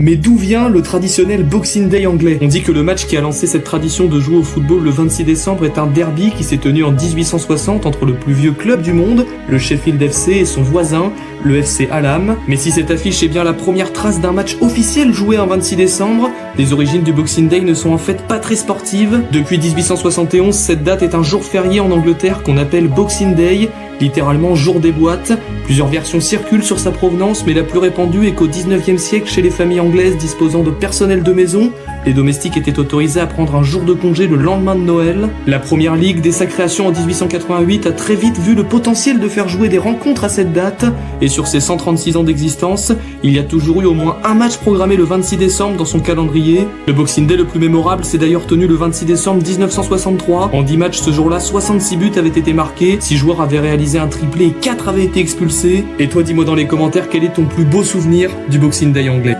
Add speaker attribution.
Speaker 1: Mais d'où vient le traditionnel Boxing Day anglais? On dit que le match qui a lancé cette tradition de jouer au football le 26 décembre est un derby qui s'est tenu en 1860 entre le plus vieux club du monde, le Sheffield FC, et son voisin, le FC Hallam. Mais si cette affiche est bien la première trace d'un match officiel joué un 26 décembre, les origines du Boxing Day ne sont en fait pas très sportives. Depuis 1871, cette date est un jour férié en Angleterre qu'on appelle Boxing Day, littéralement jour des boîtes. Plusieurs versions circulent sur sa provenance, mais la plus répandue est qu'au 19e siècle, chez les familles anglaises disposant de personnel de maison, les domestiques étaient autorisés à prendre un jour de congé le lendemain de Noël. La première ligue, dès sa création en 1888, a très vite vu le potentiel de faire jouer des rencontres à cette date, et sur ses 136 ans d'existence, il y a toujours eu au moins un match programmé le 26 décembre dans son calendrier. Le Boxing Day le plus mémorable s'est d'ailleurs tenu le 26 décembre 1963. En 10 matchs ce jour-là, 66 buts avaient été marqués, 6 joueurs avaient réalisé un triplé et 4 avaient été expulsés. Et toi, dis-moi dans les commentaires quel est ton plus beau souvenir du Boxing Day anglais.